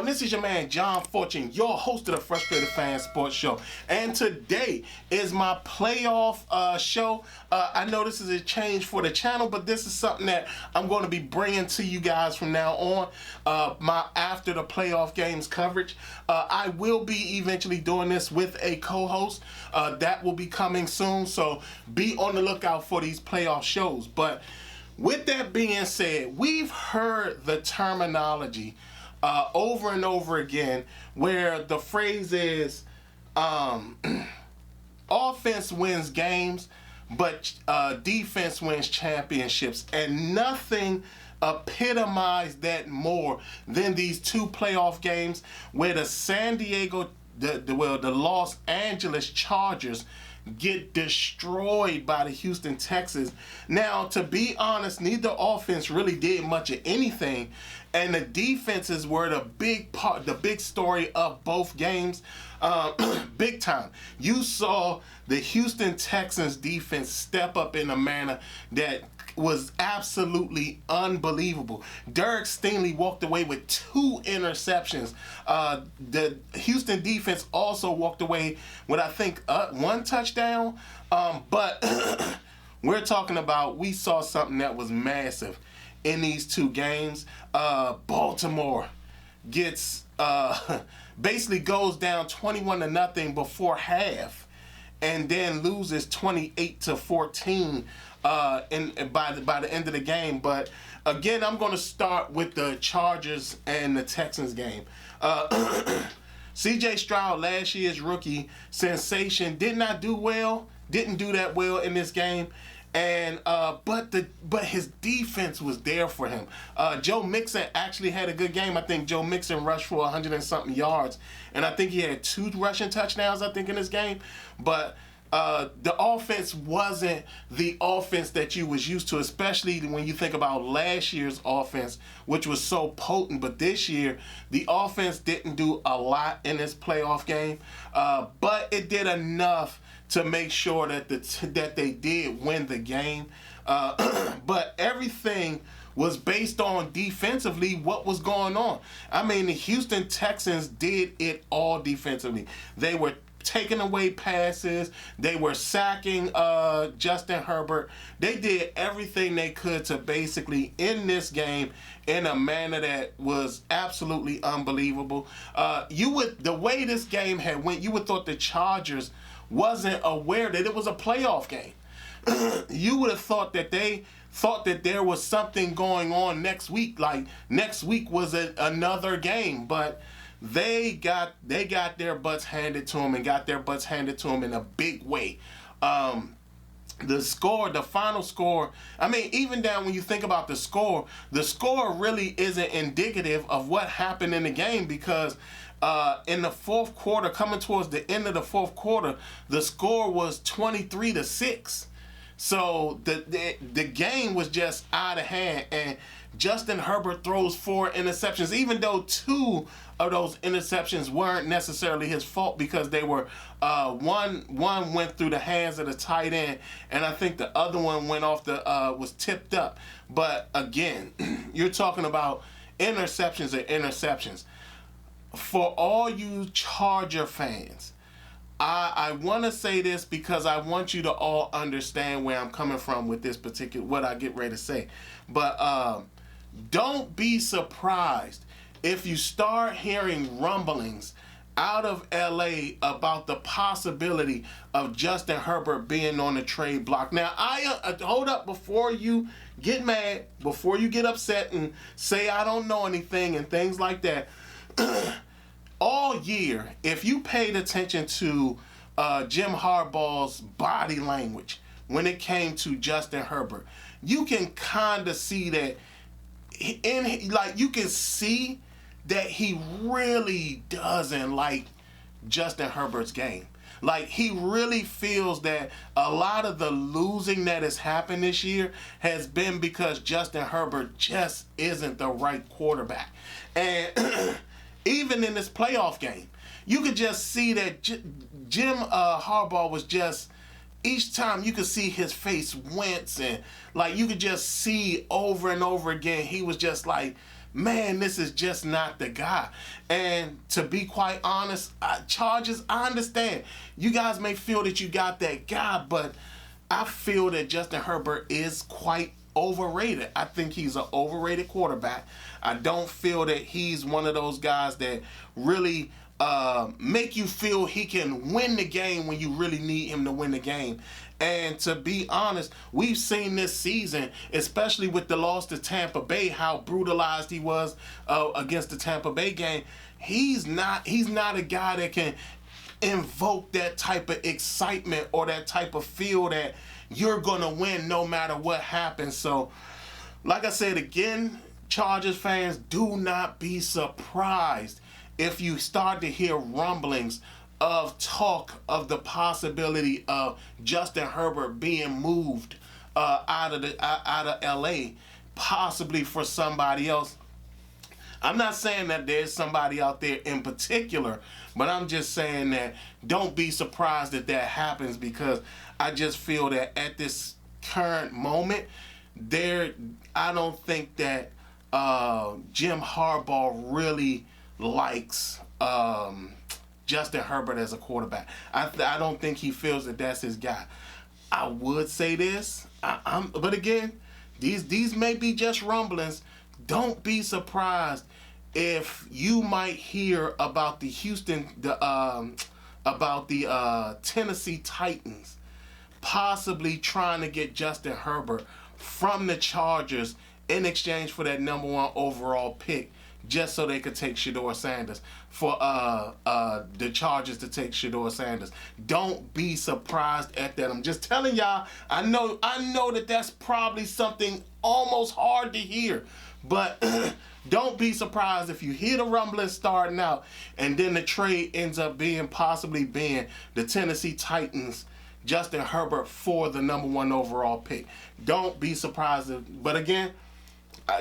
This is your man John Fortune, your host of the Frustrated Fan Sports Show, and today is my playoff show. I know this is a change for the channel, but this is something that I'm going to be bringing to you guys from now on. My after the playoff games coverage. I will be eventually doing this with a co-host. That will be coming soon, so be on the lookout for these playoff shows. But with that being said, we've heard the terminology over and over again, where the phrase is offense wins games, but defense wins championships. And nothing epitomized that more than these two playoff games where the Los Angeles Chargers get destroyed by the Houston Texans. Now, to be honest, neither offense really did much of anything, and the defenses were the big story of both games. Big time. You saw the Houston Texans defense step up in a manner that was absolutely unbelievable. Derek Stingley walked away with 2 interceptions. The Houston defense also walked away with, I think, 1 touchdown. But we're talking about, we saw something that was massive in these 2 games. Baltimore gets basically goes down 21-0 before half, and then loses 28-14 by the end of the game. But again, I'm going to start with the Chargers and the Texans game. C.J. Stroud, last year's rookie sensation, didn't do that well in this game. And but his defense was there for him. Joe Mixon actually had a good game. I think Joe Mixon rushed for 100 and something yards, and I think he had 2 rushing touchdowns, I think, in this game. But the offense wasn't the offense that you was used to, especially when you think about last year's offense, which was so potent. But this year, the offense didn't do a lot in this playoff game, but it did enough to make sure that that they did win the game. But everything was based on defensively what was going on. I mean, the Houston Texans did it all defensively. They were taking away passes. They were sacking Justin Herbert. They did everything they could to basically end this game in a manner that was absolutely unbelievable. The way this game had went, you would thought the Chargers wasn't aware that it was a playoff game. You would have thought that they thought that there was something going on next week, like next week was another game, but they got their butts handed to them, and got their butts handed to them in a big way. The final score, I mean, even down when you think about the score really isn't indicative of what happened in the game, because in the fourth quarter, coming towards the end of the fourth quarter, the score was 23-6. So the game was just out of hand, and Justin Herbert throws 4 interceptions, even though 2 of those interceptions weren't necessarily his fault, because they were one went through the hands of the tight end, and I think the other one went off was tipped up. But again, you're talking about interceptions and interceptions. For all you Charger fans, I want to say this because I want you to all understand where I'm coming from with this what I get ready to say. But don't be surprised if you start hearing rumblings out of LA about the possibility of Justin Herbert being on the trade block. Now, hold up before you get mad, before you get upset and say I don't know anything and things like that. All year, if you paid attention to Jim Harbaugh's body language when it came to Justin Herbert, you can kind of see that you can see that he really doesn't like Justin Herbert's game. Like, he really feels that a lot of the losing that has happened this year has been because Justin Herbert just isn't the right quarterback. And even in this playoff game, you could just see that Jim Harbaugh was just, each time you could see his face wince, and like you could just see over and over again, he was just like, man, this is just not the guy. And to be quite honest, Chargers, I understand. You guys may feel that you got that guy, but I feel that Justin Herbert is quite overrated. I think he's an overrated quarterback. I don't feel that he's one of those guys that really make you feel he can win the game when you really need him to win the game. And to be honest, we've seen this season, especially with the loss to Tampa Bay, how brutalized he was against the Tampa Bay game. He's not a guy that can invoke that type of excitement or that type of feel that you're going to win no matter what happens. So, like I said again, Chargers fans, do not be surprised if you start to hear rumblings of talk of the possibility of Justin Herbert being moved out of LA, possibly for somebody else. I'm not saying that there's somebody out there in particular, but I'm just saying that don't be surprised that that happens, because I just feel that at this current moment, I don't think that Jim Harbaugh really likes Justin Herbert as a quarterback. I don't think he feels that that's his guy. I would say this, but again, these may be just rumblings. Don't be surprised if you might hear about the Tennessee Titans possibly trying to get Justin Herbert from the Chargers in exchange for that #1 overall pick, just so they could take Shedeur Sanders, for the Chargers to take Shedeur Sanders. Don't be surprised at that. I'm just telling y'all, I know that that's probably something almost hard to hear, but don't be surprised if you hear the rumbling starting out and then the trade ends up possibly being the Tennessee Titans, Justin Herbert for the #1 overall pick. Don't be surprised. But again,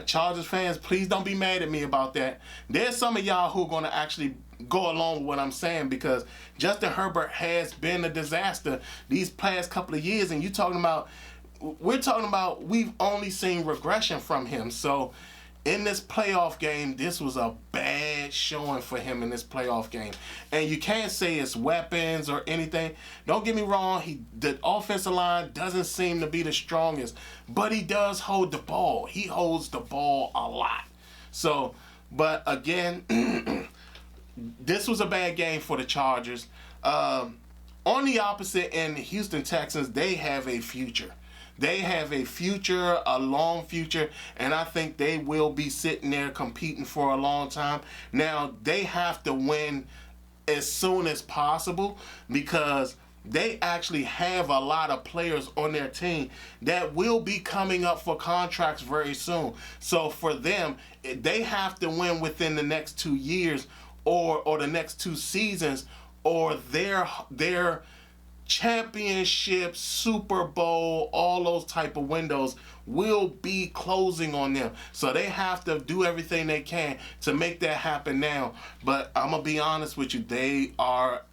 Chargers fans, please don't be mad at me about that. There's some of y'all who are going to actually go along with what I'm saying, because Justin Herbert has been a disaster these past couple of years, and we're talking about we've only seen regression from him. So in this playoff game, this was a bad showing for him in this playoff game. And you can't say it's weapons or anything. Don't get me wrong, the offensive line doesn't seem to be the strongest, but he does hold the ball. He holds the ball a lot. So, but again, this was a bad game for the Chargers. On the opposite end, the Houston Texans, they have a future. They have a future, a long future, and I think they will be sitting there competing for a long time. Now, they have to win as soon as possible, because they actually have a lot of players on their team that will be coming up for contracts very soon. So for them, they have to win within the next 2 years or the next 2 seasons, or their championship, Super Bowl, all those type of windows will be closing on them. So they have to do everything they can to make that happen now. But I'm gonna be honest with you, they are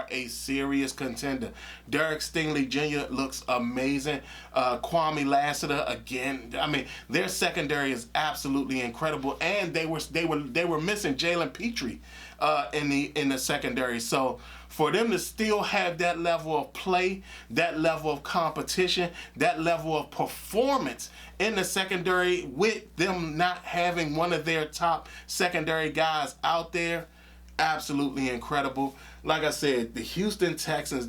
a serious contender. Derek Stingley Jr. looks amazing. Kwame Lassiter again. I mean, their secondary is absolutely incredible, and they were missing Jalen Petrie in the secondary. So for them to still have that level of play, that level of competition, that level of performance in the secondary, with them not having one of their top secondary guys out there, absolutely incredible. Like I said, the Houston Texans,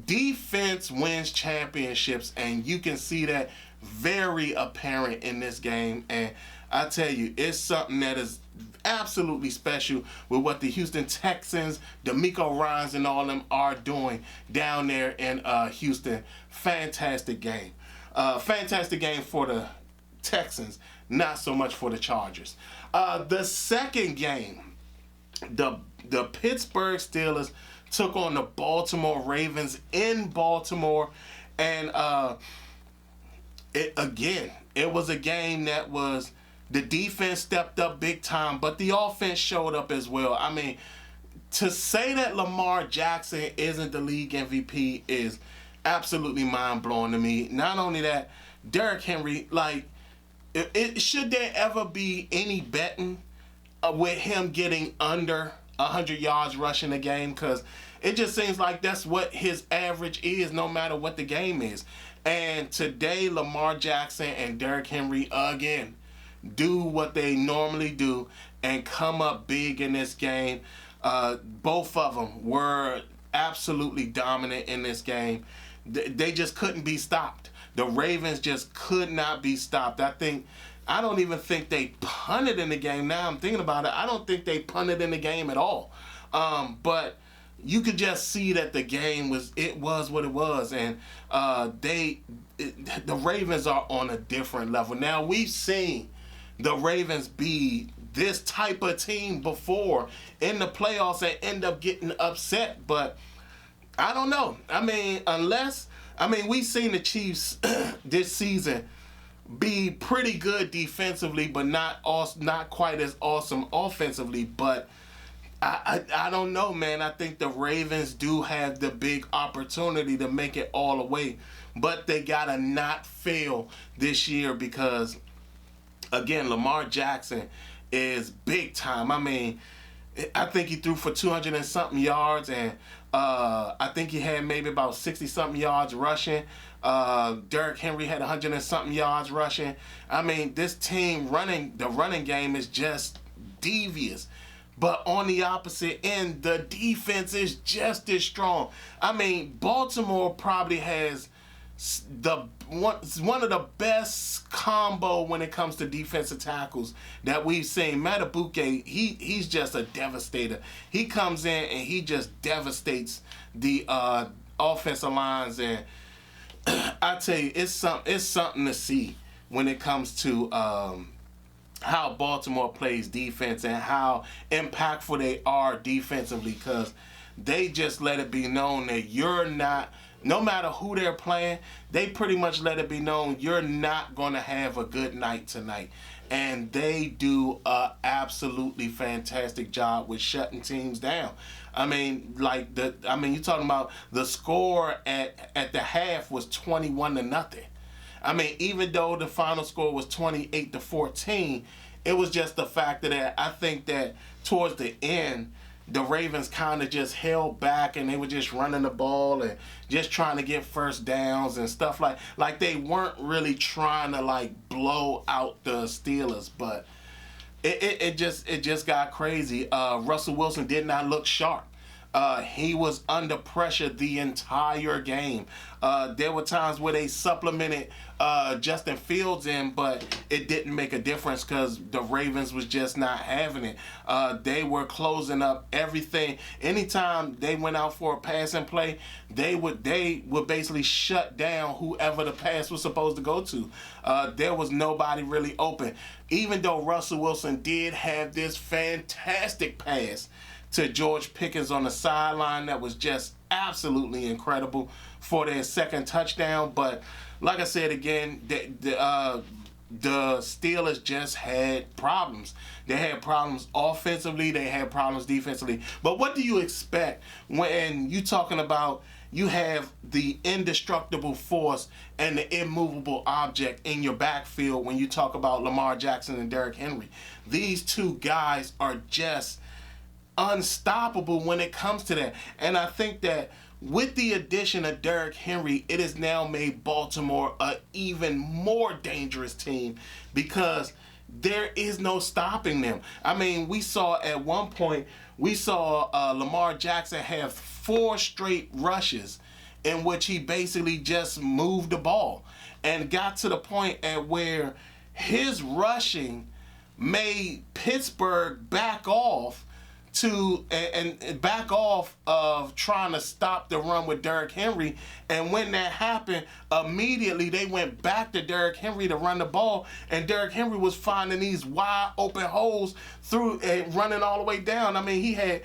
defense wins championships, and you can see that very apparent in this game. And I tell you, it's something that is absolutely special with what the Houston Texans, DeMeco Ryans, and all of them are doing down there in Houston. Fantastic game. Fantastic game for the Texans, not so much for the Chargers. The second game, the Pittsburgh Steelers took on the Baltimore Ravens in Baltimore, and it was a game that was the defense stepped up big time, but the offense showed up as well. I mean, to say that Lamar Jackson isn't the league MVP is absolutely mind-blowing to me. Not only that, Derrick Henry, like, should there ever be any betting with him getting under 100 yards rushing a game? Because it just seems like that's what his average is no matter what the game is. And today, Lamar Jackson and Derrick Henry, again, do what they normally do and come up big in this game. Both of them were absolutely dominant in this game. They just couldn't be stopped. The Ravens just could not be stopped. I don't even think they punted in the game. Now I'm thinking about it. I don't think they punted in the game at all. But you could just see that the game was what it was, and the Ravens are on a different level. Now, we've seen the Ravens be this type of team before in the playoffs and end up getting upset, but I don't know. I mean, we've seen the Chiefs this season be pretty good defensively, but not quite as awesome offensively. But I don't know, man. I think the Ravens do have the big opportunity to make it all the way, but they gotta not fail this year because, again, Lamar Jackson is big time. I mean, I think he threw for 200 and something yards, and I think he had maybe about 60 something yards rushing. Derrick Henry had 100 and something yards rushing. I mean, this team the running game is just devious. But on the opposite end, the defense is just as strong. I mean, Baltimore probably has one of the best combo when it comes to defensive tackles that we've seen. Matabuke, he's just a devastator. He comes in and he just devastates the offensive lines, and I tell you, it's something to see when it comes to how Baltimore plays defense and how impactful they are defensively, because they just let it be known that you're not. No matter who they're playing, they pretty much let it be known you're not going to have a good night tonight. And they do a absolutely fantastic job with shutting teams down. I mean, you're talking about the score at the half was 21-0. I mean, even though the final score was 28-14, it was just the fact that I think that towards the end, the Ravens kind of just held back and they were just running the ball and just trying to get first downs and stuff like they weren't really trying to like blow out the Steelers, but it just got crazy. Russell Wilson did not look sharp. He was under pressure the entire game. There were times where they supplemented Justin Fields in, but it didn't make a difference because the Ravens was just not having it. They were closing up everything. Anytime they went out for a passing play, they would basically shut down whoever the pass was supposed to go to. There was nobody really open. Even though Russell Wilson did have this fantastic pass to George Pickens on the sideline that was just absolutely incredible for their second touchdown. But like I said again, the Steelers just had problems. They had problems offensively. They had problems defensively. But what do you expect when you talking about you have the indestructible force and the immovable object in your backfield when you talk about Lamar Jackson and Derrick Henry? These two guys are just unstoppable when it comes to that. And I think that with the addition of Derrick Henry, it has now made Baltimore an even more dangerous team because there is no stopping them. I mean, we saw at one point, Lamar Jackson have 4 straight rushes in which he basically just moved the ball and got to the point at where his rushing made Pittsburgh back off of trying to stop the run with Derrick Henry. And when that happened, immediately they went back to Derrick Henry to run the ball, and Derrick Henry was finding these wide open holes through and running all the way down. I mean,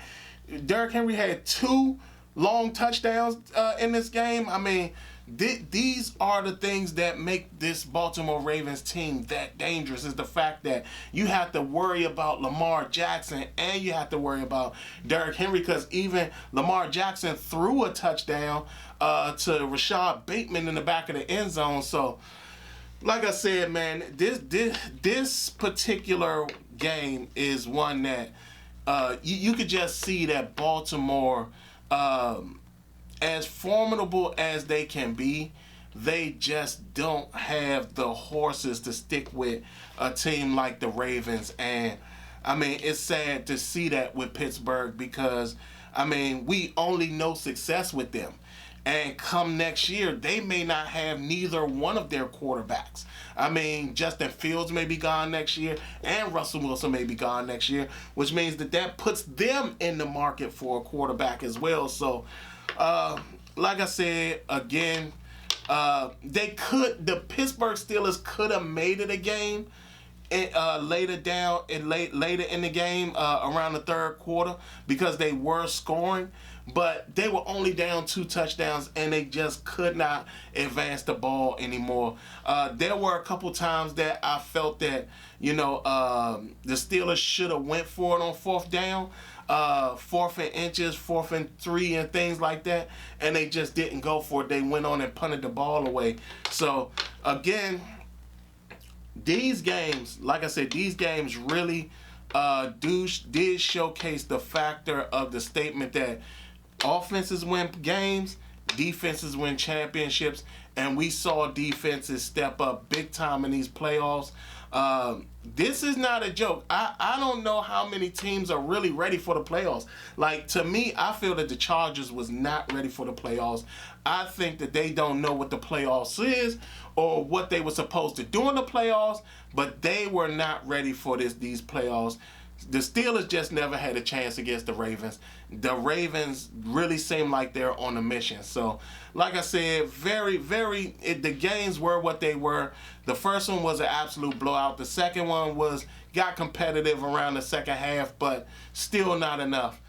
Derrick Henry had 2 long touchdowns in this game. I mean, these are the things that make this Baltimore Ravens team that dangerous, is the fact that you have to worry about Lamar Jackson and you have to worry about Derrick Henry, because even Lamar Jackson threw a touchdown to Rashad Bateman in the back of the end zone. So, like I said, man, this particular game is one that you could just see that Baltimore, as formidable as they can be, they just don't have the horses to stick with a team like the Ravens. And, I mean, it's sad to see that with Pittsburgh because, I mean, we only know success with them. And come next year, they may not have neither one of their quarterbacks. I mean, Justin Fields may be gone next year, and Russell Wilson may be gone next year, which means that puts them in the market for a quarterback as well. So, like I said, again, the Pittsburgh Steelers could have made it a game later in the game around the third quarter because they were scoring, but they were only down 2 touchdowns and they just could not advance the ball anymore. There were a couple times that I felt that, the Steelers should have went for it on 4th down, 4th and inches, 4th and 3 and things like that, and they just didn't go for it. They went on and punted the ball away. So, again, these games, like I said, these games really did showcase the factor of the statement that offenses win games, defenses win championships, and we saw defenses step up big time in these playoffs. This is not a joke. I don't know how many teams are really ready for the playoffs. Like, to me, I feel that the Chargers was not ready for the playoffs. I think that they don't know what the playoffs is or what they were supposed to do in the playoffs, but they were not ready for these playoffs. The Steelers just never had a chance against the Ravens. The Ravens really seem like they're on a mission. So, like I said, the games were what they were. The first one was an absolute blowout. The second one got competitive around the second half, but still not enough.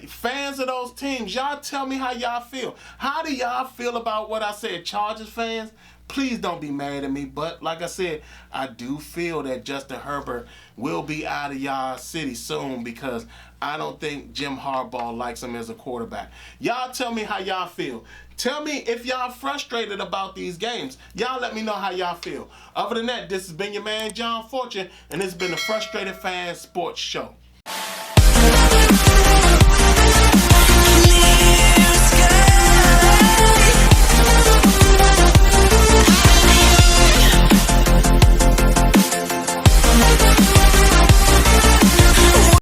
Fans of those teams, y'all tell me how y'all feel. How do y'all feel about what I said? Chargers fans, please don't be mad at me. But like I said, I do feel that Justin Herbert will be out of y'all city soon because I don't think Jim Harbaugh likes him as a quarterback. Y'all tell me how y'all feel. Tell me if y'all frustrated about these games. Y'all let me know how y'all feel. Other than that, this has been your man, John Fortune, and this has been the Frustrated Fan Sports Show.